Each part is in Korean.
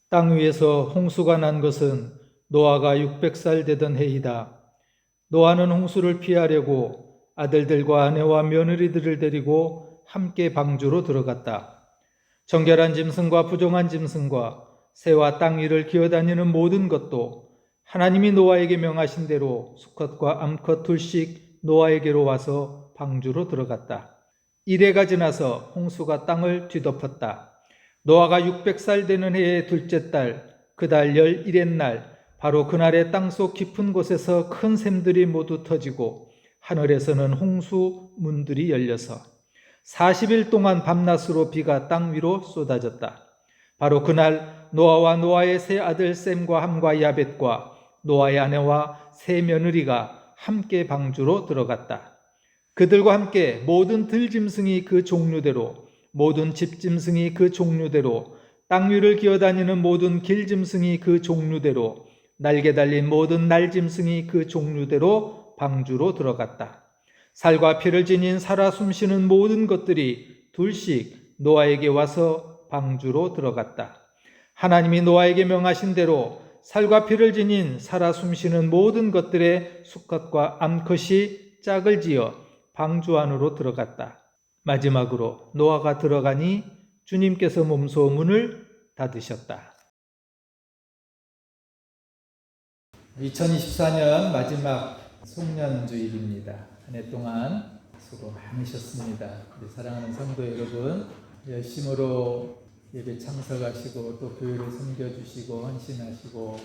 땅 위에서 홍수가 난 것은 노아가 600살 되던 해이다. 노아는 홍수를 피하려고 아들들과 아내와 며느리들을 데리고 함께 방주로 들어갔다. 정결한 짐승과 부정한 짐승과 새와 땅 위를 기어다니는 모든 것도 하나님이 노아에게 명하신 대로 수컷과 암컷 둘씩 노아에게로 와서 방주로 들어갔다. 이래가 지나서 홍수가 땅을 뒤덮었다. 노아가 600살 되는 해의 둘째 달, 그달 11의 날, 바로 그날의 땅속 깊은 곳에서 큰 샘들이 모두 터지고 하늘에서는 홍수 문들이 열려서 40일 동안 밤낮으로 비가 땅 위로 쏟아졌다. 바로 그날 노아와 노아의 세 아들 셈과 함과 야벳과 노아의 아내와 세 며느리가 함께 방주로 들어갔다. 그들과 함께 모든 들짐승이 그 종류대로, 모든 집짐승이 그 종류대로, 땅 위를 기어다니는 모든 길짐승이 그 종류대로, 날개 달린 모든 날짐승이 그 종류대로 방주로 들어갔다. 살과 피를 지닌 살아 숨쉬는 모든 것들이 둘씩 노아에게 와서 방주로 들어갔다. 하나님이 노아에게 명하신 대로 살과 피를 지닌 살아 숨쉬는 모든 것들의 수컷과 암컷이 짝을 지어 방주 안으로 들어갔다. 마지막으로 노아가 들어가니 주님께서 몸소 문을 닫으셨다. 2024년 마지막 송년주일입니다. 한 해 동안 수고 많으셨습니다. 우리 사랑하는 성도 여러분, 열심으로 예배 참석하시고 또 교회를 섬겨주시고 헌신하시고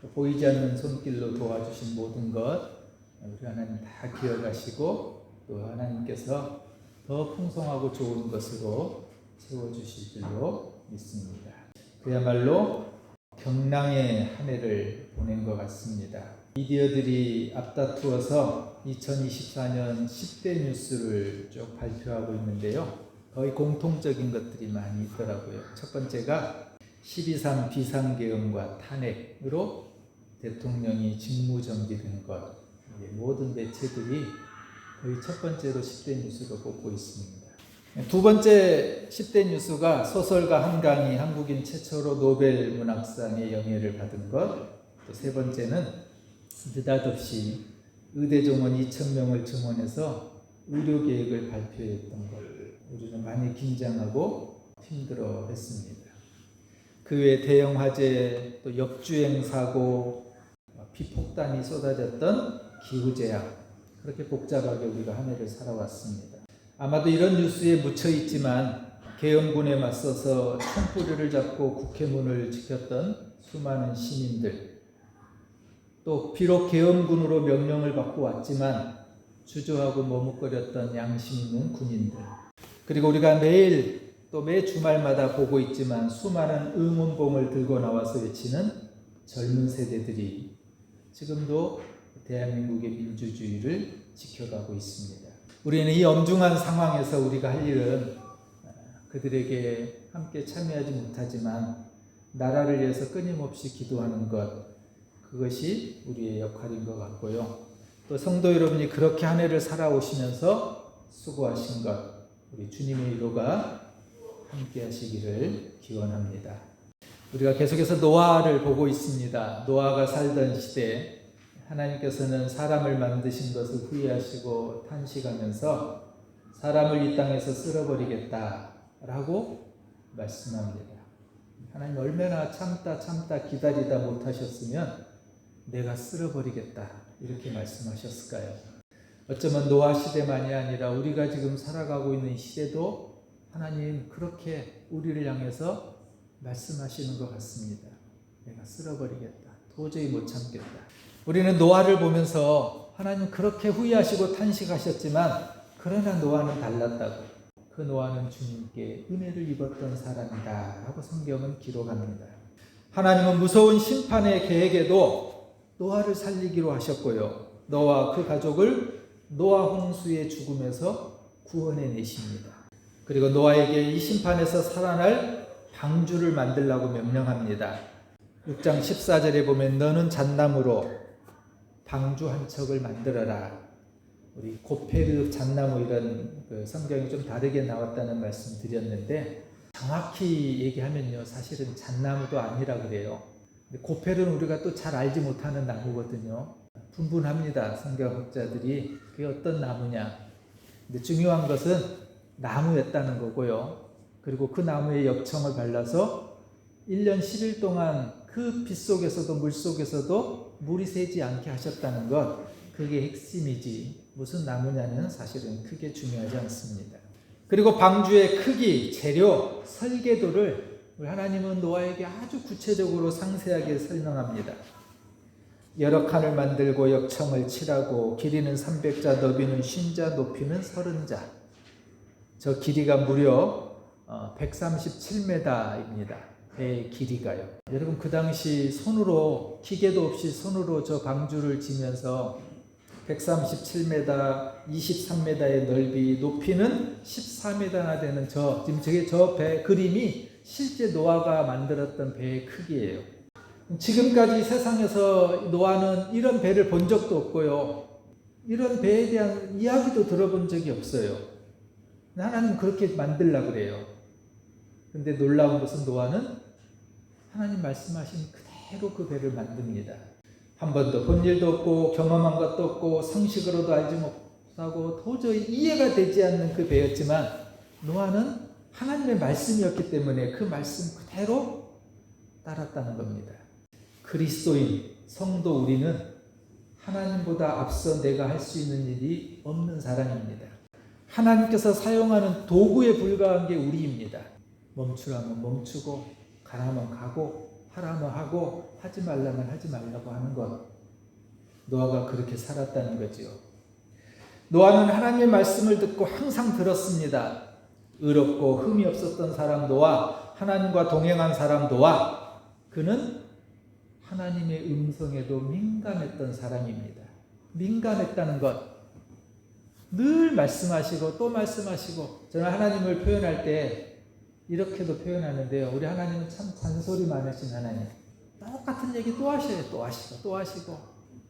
또 보이지 않는 손길로 도와주신 모든 것 우리 하나님 다 기억하시고 또 하나님께서 더 풍성하고 좋은 것으로 채워주실 줄로 믿습니다. 그야말로 경랑의 한 해를 보낸 것 같습니다. 미디어들이 앞다투어서 2024년 10대 뉴스를 쭉 발표하고 있는데요. 거의 공통적인 것들이 많이 있더라고요. 첫 번째가 12.3 비상계엄과 탄핵으로 대통령이 직무정지된 것. 모든 매체들이 거의 첫 번째로 10대 뉴스로 뽑고 있습니다. 두 번째 10대 뉴스가 소설가 한강이 한국인 최초로 노벨 문학상의 영예를 받은 것. 또 세 번째는 느닷없이 의대 정원 2,000명을 증원해서 의료 계획을 발표했던 것. 우리는 많이 긴장하고 힘들어했습니다. 그 외에 대형 화재, 또 역주행 사고, 비폭탄이 쏟아졌던 기후재앙. 그렇게 복잡하게 우리가 한 해를 살아왔습니다. 아마도 이런 뉴스에 묻혀 있지만 계엄군에 맞서서 총뿌리를 잡고 국회 문을 지켰던 수많은 시민들, 또 비록 계엄군으로 명령을 받고 왔지만 주저하고 머뭇거렸던 양심 있는 군인들, 그리고 우리가 매일 또 매 주말마다 보고 있지만 수많은 응원봉을 들고 나와서 외치는 젊은 세대들이 지금도 대한민국의 민주주의를 지켜가고 있습니다. 우리는 이 엄중한 상황에서 우리가 할 일은 그들에게 함께 참여하지 못하지만 나라를 위해서 끊임없이 기도하는 것, 그것이 우리의 역할인 것 같고요. 또 성도 여러분이 그렇게 한 해를 살아오시면서 수고하신 것, 우리 주님의 위로가 함께 하시기를 기원합니다. 우리가 계속해서 노아를 보고 있습니다. 노아가 살던 시대, 하나님께서는 사람을 만드신 것을 후회하시고 탄식하면서 사람을 이 땅에서 쓸어버리겠다라고 말씀합니다. 하나님 얼마나 참다 기다리다 못하셨으면 내가 쓸어버리겠다 이렇게 말씀하셨을까요? 어쩌면 노아 시대만이 아니라 우리가 지금 살아가고 있는 시대도 하나님 그렇게 우리를 향해서 말씀하시는 것 같습니다. 내가 쓸어버리겠다. 도저히 못 참겠다. 우리는 노아를 보면서 하나님 그렇게 후회하시고 탄식하셨지만 그러나 노아는 달랐다고. 그 노아는 주님께 은혜를 입었던 사람이다 라고 성경은 기록합니다. 하나님은 무서운 심판의 계획에도 노아를 살리기로 하셨고요. 노아와 그 가족을 노아 홍수의 죽음에서 구원해내십니다. 그리고 노아에게 이 심판에서 살아날 방주를 만들라고 명령합니다. 6장 14절에 보면 너는 잣나무로 방주 한 척을 만들어라. 우리 고페르 잣나무 이런 성경이 좀 다르게 나왔다는 말씀 드렸는데 정확히 얘기하면요, 사실은 잣나무도 아니라 그래요. 근데 고펠은 우리가 또 잘 알지 못하는 나무거든요. 분분합니다. 성경학자들이 그게 어떤 나무냐. 근데 중요한 것은 나무였다는 거고요. 그리고 그 나무에 엽청을 발라서 1년 10일 동안 그 빛 속에서도 물 속에서도 물이 새지 않게 하셨다는 것, 그게 핵심이지 무슨 나무냐는 사실은 크게 중요하지 않습니다. 그리고 방주의 크기, 재료, 설계도를 우리 하나님은 노아에게 아주 구체적으로 상세하게 설명합니다. 여러 칸을 만들고 역청을 칠하고 길이는 300자, 너비는 50자, 높이는 30자. 저 길이가 무려 137m입니다. 배의 길이가요. 여러분 그 당시 손으로 기계도 없이 손으로 저 방주를 지면서 137m, 23m의 넓이, 높이는 14m나 되는 지금 저 배 그림이 실제 노아가 만들었던 배의 크기예요. 지금까지 세상에서 노아는 이런 배를 본 적도 없고요. 이런 배에 대한 이야기도 들어본 적이 없어요. 하나님은 그렇게 만들려고 그래요. 근데 놀라운 것은 노아는 하나님 말씀하신 그대로 그 배를 만듭니다. 한 번도 본 일도 없고 경험한 것도 없고 상식으로도 알지 못하고 도저히 이해가 되지 않는 그 배였지만 노아는 하나님의 말씀이었기 때문에 그 말씀 그대로 따랐다는 겁니다. 그리스도인 성도 우리는 하나님보다 앞서 내가 할 수 있는 일이 없는 사람입니다. 하나님께서 사용하는 도구에 불과한 게 우리입니다. 멈추라면 멈추고 가라면 가고 하라면 하고 하지 말라면 하지 말라고 하는 것. 노아가 그렇게 살았다는 거지요. 노아는 하나님의 말씀을 듣고 항상 들었습니다. 의롭고 흠이 없었던 사람 노아, 하나님과 동행한 사람 노아, 그는 하나님의 음성에도 민감했던 사람입니다. 민감했다는 것. 늘 말씀하시고 또 말씀하시고, 저는 하나님을 표현할 때 이렇게도 표현하는데요. 우리 하나님은 참 잔소리 많으신 하나님. 똑같은 얘기 또 하셔요. 또 하시고 또 하시고.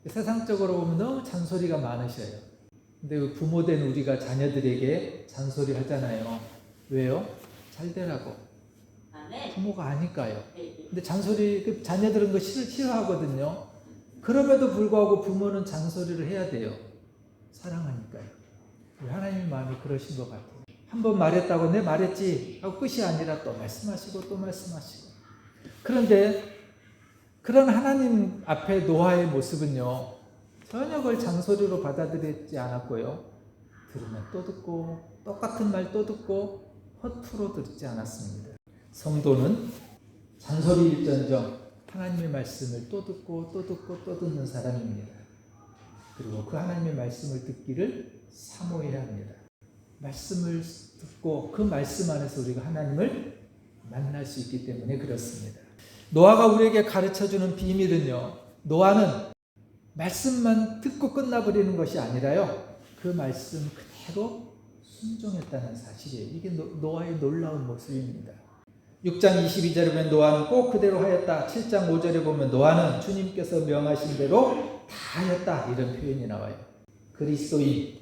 세상적으로 보면 너무 잔소리가 많으셔요. 근데 부모된 우리가 자녀들에게 잔소리 하잖아요. 왜요? 잘 되라고. 부모가 아니까요. 근데 잔소리, 자녀들은 그거 싫어하거든요. 그럼에도 불구하고 부모는 잔소리를 해야 돼요. 사랑하니까요. 하나님의 마음이 그러신 것 같아요. 한 번 말했다고 내 말했지 하고 끝이 아니라 또 말씀하시고 또 말씀하시고. 그런데 그런 하나님 앞에 노아의 모습은요, 전혀 그걸 잔소리로 받아들이지 않았고요. 들으면 또 듣고 똑같은 말 또 듣고 허투루 듣지 않았습니다. 성도는 잔소리일전정 하나님의 말씀을 또 듣고 또 듣고 또 듣는 사람입니다. 그리고 그 하나님의 말씀을 듣기를 사모해야 합니다. 말씀을 듣고 그 말씀 안에서 우리가 하나님을 만날 수 있기 때문에 그렇습니다. 노아가 우리에게 가르쳐주는 비밀은요, 노아는 말씀만 듣고 끝나버리는 것이 아니라요, 그 말씀 그대로 순종했다는 사실이에요. 이게 노아의 놀라운 모습입니다. 6장 22절에 보면 노아는 꼭 그대로 하였다. 7장 5절에 보면 노아는 주님께서 명하신 대로 다 하였다. 이런 표현이 나와요. 그리스도인,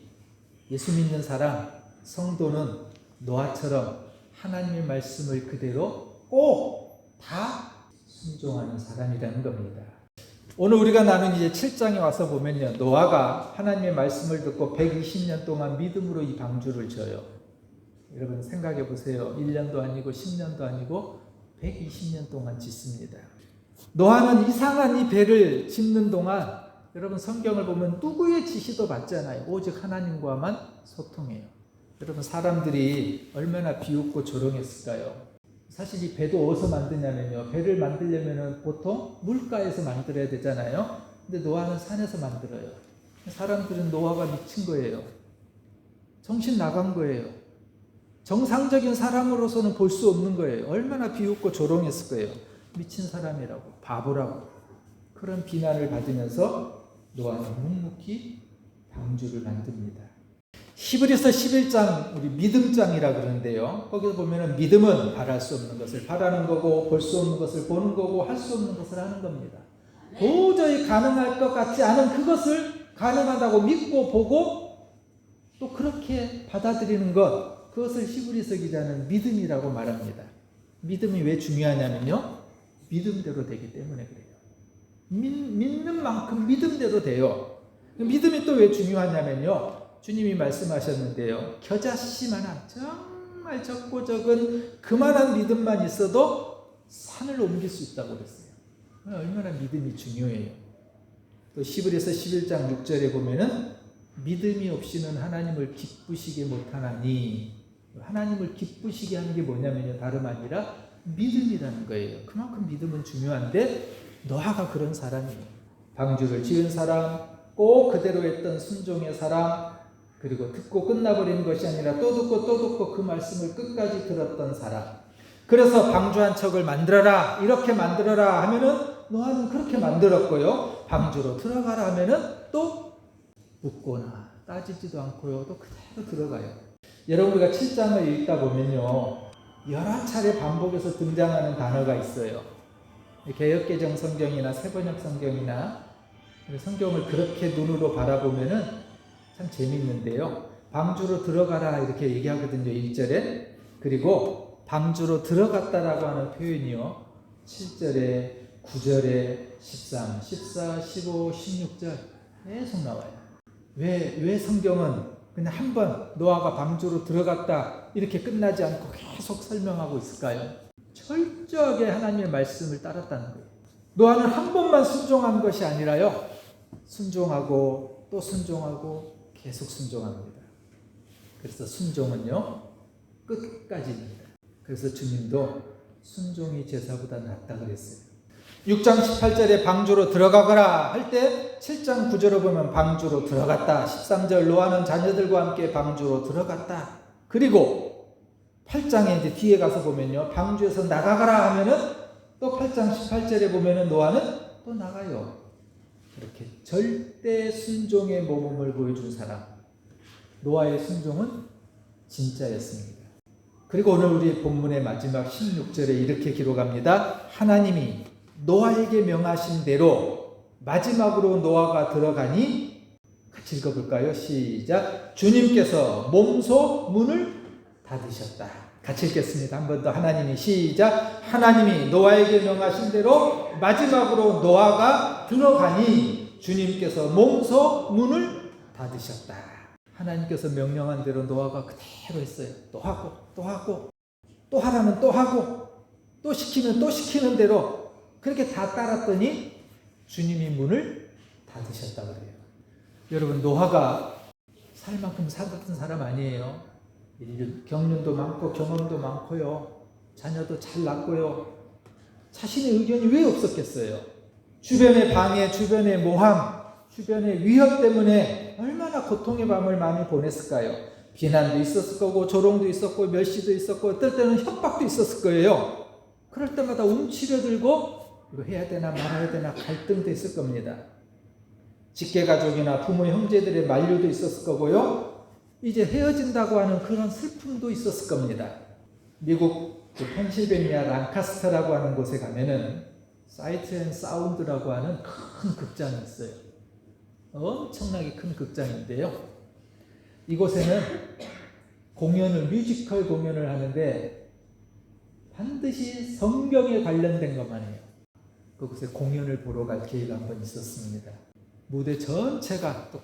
예수 믿는 사람, 성도는 노아처럼 하나님의 말씀을 그대로 꼭 다 순종하는 사람이라는 겁니다. 오늘 우리가 나눈 이제 7장에 와서 보면요, 노아가 하나님의 말씀을 듣고 120년 동안 믿음으로 이 방주를 져요. 여러분 생각해 보세요. 1년도 아니고 10년도 아니고 120년 동안 짓습니다. 노아는 이상한 이 배를 짓는 동안 여러분 성경을 보면 누구의 지시도 받지 않아요. 오직 하나님과만 소통해요. 여러분 사람들이 얼마나 비웃고 조롱했을까요? 사실 이 배도 어디서 만드냐면요, 배를 만들려면 보통 물가에서 만들어야 되잖아요. 근데 노아는 산에서 만들어요. 사람들은 노아가 미친 거예요. 정신 나간 거예요. 정상적인 사람으로서는 볼 수 없는 거예요. 얼마나 비웃고 조롱했을 거예요. 미친 사람이라고, 바보라고. 그런 비난을 받으면서 노아는 묵묵히 방주를 만듭니다. 히브리서 11장, 우리 믿음장이라 그러는데요. 거기서 보면은 믿음은 바랄 수 없는 것을 바라는 거고, 볼 수 없는 것을 보는 거고, 할 수 없는 것을 하는 겁니다. 도저히 가능할 것 같지 않은 그것을 가능하다고 믿고 보고 또 그렇게 받아들이는 것, 그것을 히브리서 기자는 믿음이라고 말합니다. 믿음이 왜 중요하냐면요, 믿음대로 되기 때문에 그래요. 믿는 만큼 믿음대로 돼요. 믿음이 또 왜 중요하냐면요, 주님이 말씀하셨는데요, 겨자씨만한 정말 적고 적은 그만한 믿음만 있어도 산을 옮길 수 있다고 그랬어요. 얼마나 믿음이 중요해요. 또 시브리서 11장 6절에 보면은 믿음이 없이는 하나님을 기쁘시게 못하나니, 하나님을 기쁘시게 하는 게 뭐냐면요, 다름 아니라 믿음이라는 거예요. 그만큼 믿음은 중요한데 노아가 그런 사람이에요. 방주를 지은 사람, 꼭 그대로 했던 순종의 사람, 그리고 듣고 끝나버리는 것이 아니라 또 듣고 그 말씀을 끝까지 들었던 사람. 그래서 방주 한 척을 만들어라, 이렇게 만들어라 하면은 노아는 그렇게 만들었고요, 방주로 들어가라 하면은 또 묻거나 따지지도 않고요, 또 그대로 들어가요. 여러분, 우리가 7장을 읽다 보면요, 여러 차례 반복해서 등장하는 단어가 있어요. 개역개정 성경이나 새번역 성경이나 성경을 그렇게 눈으로 바라보면은 참 재밌는데요, 방주로 들어가라 이렇게 얘기하거든요, 1절에. 그리고 방주로 들어갔다라고 하는 표현이요, 7절에, 9절에, 13, 14, 15, 16절 계속 나와요. 왜 성경은 그냥 한번 노아가 방주로 들어갔다 이렇게 끝나지 않고 계속 설명하고 있을까요? 철저하게 하나님의 말씀을 따랐다는 거예요. 노아는 한 번만 순종한 것이 아니라요, 순종하고 또 순종하고 계속 순종합니다. 그래서 순종은요, 끝까지입니다. 그래서 주님도 순종이 제사보다 낫다 그랬어요. 6장 18절에 방주로 들어가거라 할 때 7장 9절을 보면 방주로 들어갔다. 13절 노아는 자녀들과 함께 방주로 들어갔다. 그리고 8장에 이제 뒤에 가서 보면요, 방주에서 나가거라 하면은 또 8장 18절에 보면은 노아는 또 나가요. 이렇게 절대 순종의 모범을 보여준 사람, 노아의 순종은 진짜였습니다. 그리고 오늘 우리 본문의 마지막 16절에 이렇게 기록합니다. 하나님이 노아에게 명하신 대로 마지막으로 노아가 들어가니, 같이 읽어볼까요? 시작. 주님께서 몸소 문을 닫으셨다. 같이 읽겠습니다. 한 번 더. 하나님이, 시작. 하나님이 노아에게 명하신 대로 마지막으로 노아가 들어가니 주님께서 몸소 문을 닫으셨다. 하나님께서 명령한 대로 노아가 그대로 했어요. 또 하고 또 하고 또 하라면 또 하고 또 시키면 또 시키는 대로 그렇게 다 따랐더니 주님이 문을 닫으셨다고 그래요. 여러분, 노아가 살 만큼 살았던 사람 아니에요. 경륜도 많고 경험도 많고요, 자녀도 잘 낳고요. 자신의 의견이 왜 없었겠어요? 주변의 방해, 주변의 모함, 주변의 위협 때문에 얼마나 고통의 밤을 많이 보냈을까요? 비난도 있었을 거고, 조롱도 있었고, 멸시도 있었고, 어떨 때는 협박도 있었을 거예요. 그럴 때마다 움츠려들고 이거 해야 되나 말아야 되나 갈등도 있을 겁니다. 직계가족이나 부모 형제들의 만류도 있었을 거고요, 이제 헤어진다고 하는 그런 슬픔도 있었을 겁니다. 미국 펜실베니아 랑카스터라고 하는 곳에 가면은 사이트 앤 사운드라고 하는 큰 극장이 있어요. 엄청나게 큰 극장인데요, 이곳에는 뮤지컬 공연을 하는데 반드시 성경에 관련된 것만 해요. 그곳에 공연을 보러 갈 기회가 한번 있었습니다. 무대 전체가 또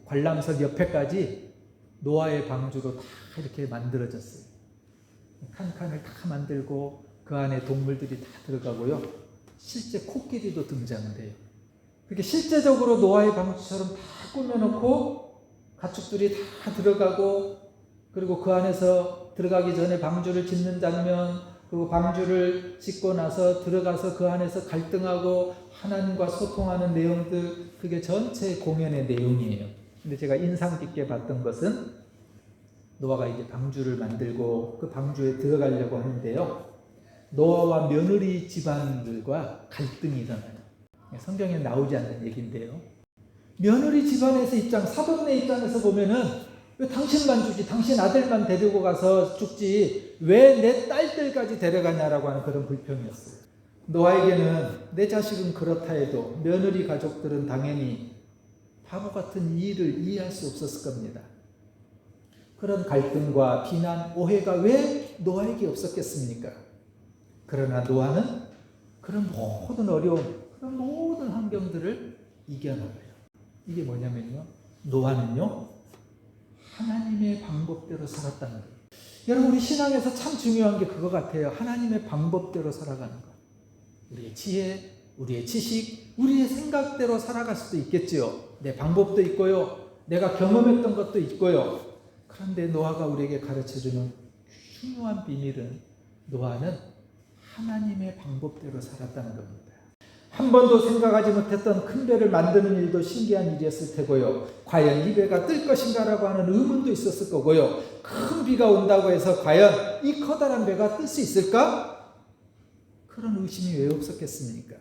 관람석 옆에까지 노아의 방주로 다 이렇게 만들어졌어요. 칸칸을 다 만들고 그 안에 동물들이 다 들어가고요, 실제 코끼리도 등장을 해요. 그렇게 실제적으로 노아의 방주처럼 다 꾸며놓고 가축들이 다 들어가고, 그리고 그 안에서 들어가기 전에 방주를 짓는 장면, 그리고 방주를 짓고 나서 들어가서 그 안에서 갈등하고 하나님과 소통하는 내용들, 그게 전체 공연의 내용이에요. 근데 제가 인상 깊게 봤던 것은 노아가 이제 방주를 만들고 그 방주에 들어가려고 하는데요, 노아와 며느리 집안들과 갈등이 일어나요. 성경에 나오지 않는 얘기인데요, 며느리 집안에서 사돈네 입장에서 보면은 왜 당신만 주지, 당신 아들만 데리고 가서 죽지, 왜 내 딸들까지 데려가냐라고 하는 그런 불평이었어요. 노아에게는 내 자식은 그렇다 해도 며느리 가족들은 당연히 바보 같은 이 일을 이해할 수 없었을 겁니다. 그런 갈등과 비난, 오해가 왜 노아에게 없었겠습니까? 그러나 노아는 그런 모든 어려움, 그런 모든 환경들을 이겨나가요. 이게 뭐냐면요, 노아는요 하나님의 방법대로 살았다는 거예요. 여러분, 우리 신앙에서 참 중요한 게 그거 같아요. 하나님의 방법대로 살아가는 것. 우리의 지혜, 우리의 지식, 우리의 생각대로 살아갈 수도 있겠지요. 내 방법도 있고요, 내가 경험했던 것도 있고요. 그런데 노아가 우리에게 가르쳐주는 중요한 비밀은, 노아는 하나님의 방법대로 살았다는 겁니다. 한 번도 생각하지 못했던 큰 배를 만드는 일도 신기한 일이었을 테고요. 과연 이 배가 뜰 것인가라고 하는 의문도 있었을 거고요. 큰 비가 온다고 해서 과연 이 커다란 배가 뜰 수 있을까? 그런 의심이 왜 없었겠습니까?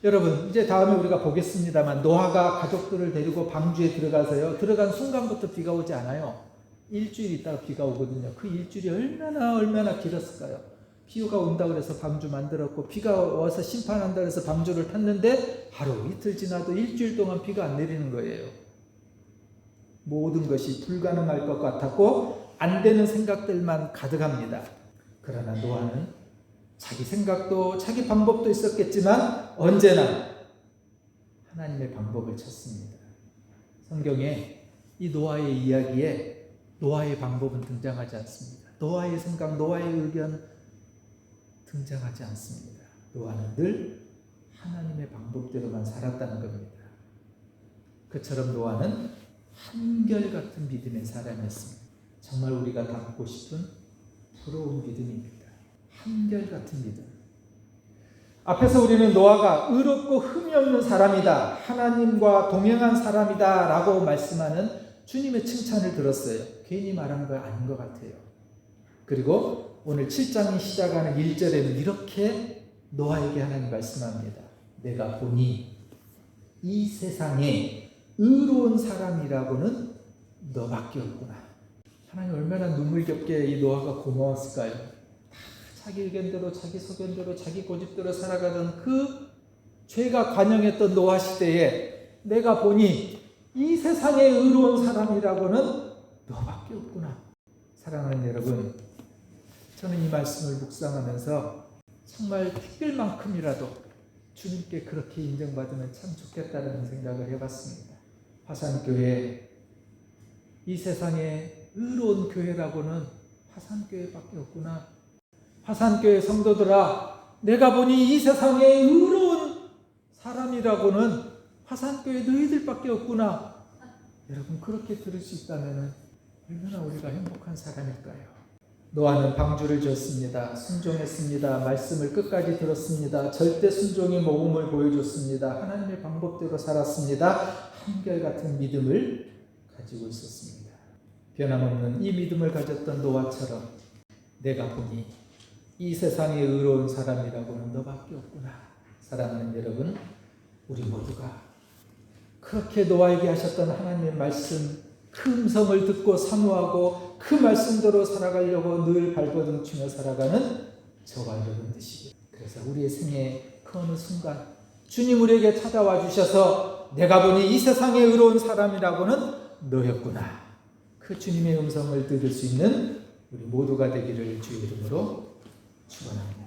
여러분, 이제 다음에 우리가 보겠습니다만, 노아가 가족들을 데리고 방주에 들어가서요, 들어간 순간부터 비가 오지 않아요. 일주일 있다가 비가 오거든요. 그 일주일이 얼마나 길었을까요? 비가 온다고 해서 방주 만들었고, 비가 와서 심판한다고 해서 방주를 탔는데 하루 이틀 지나도 일주일 동안 비가 안 내리는 거예요. 모든 것이 불가능할 것 같았고 안 되는 생각들만 가득합니다. 그러나 노아는 자기 생각도 자기 방법도 있었겠지만 언제나 하나님의 방법을 찾습니다. 성경에 이 노아의 이야기에 노아의 방법은 등장하지 않습니다. 노아의 생각, 노아의 의견 등장하지 않습니다. 노아는 늘 하나님의 방법대로만 살았다는 겁니다. 그처럼 노아는 한결같은 믿음의 사람이었습니다. 정말 우리가 갖고 싶은 부러운 믿음입니다. 한결같은 믿음. 앞에서 우리는 노아가 의롭고 흠이 없는 사람이다, 하나님과 동행한 사람이다 라고 말씀하는 주님의 칭찬을 들었어요. 괜히 말한 거 아닌 것 같아요. 그리고 오늘 7장이 시작하는 1절에는 이렇게 노아에게 하나님 말씀합니다. 내가 보니 이 세상에 의로운 사람이라고는 너밖에 없구나. 하나님 얼마나 눈물겹게 이 노아가 고마웠을까요? 자기 의견대로, 자기 소견대로, 자기 고집대로 살아가던 그 죄가 관영했던 노아 시대에 내가 보니 이 세상에 의로운 사람이라고는 너밖에 없구나. 사랑하는 여러분, 저는 이 말씀을 묵상하면서 정말 특별만큼이라도 주님께 그렇게 인정받으면 참 좋겠다는 생각을 해봤습니다. 화산교회, 이 세상에 의로운 교회라고는 화산교회밖에 없구나. 화산교회 성도들아, 내가 보니 이 세상에 의로운 사람이라고는 화산교회 너희들밖에 없구나. 여러분, 그렇게 들을 수 있다면 얼마나 우리가 행복한 사람일까요? 노아는 방주를 지었습니다. 순종했습니다. 말씀을 끝까지 들었습니다. 절대 순종의 모범을 보여줬습니다. 하나님의 방법대로 살았습니다. 한결같은 믿음을 가지고 있었습니다. 변함없는 이 믿음을 가졌던 노아처럼 내가 보니 이 세상에 의로운 사람이라고는 너밖에 없구나. 사랑하는 여러분, 우리 모두가 그렇게 노아에게 하셨던 하나님의 말씀, 그 음성을 듣고 사모하고 그 말씀대로 살아가려고 늘 발버둥치며 살아가는 저와 여러분 되시길. 그래서 우리의 생애 그 어느 순간 주님 우리에게 찾아와 주셔서 내가 보니 이 세상에 의로운 사람이라고는 너였구나. 그 주님의 음성을 들을 수 있는 우리 모두가 되기를 주의 이름으로 축원합니다.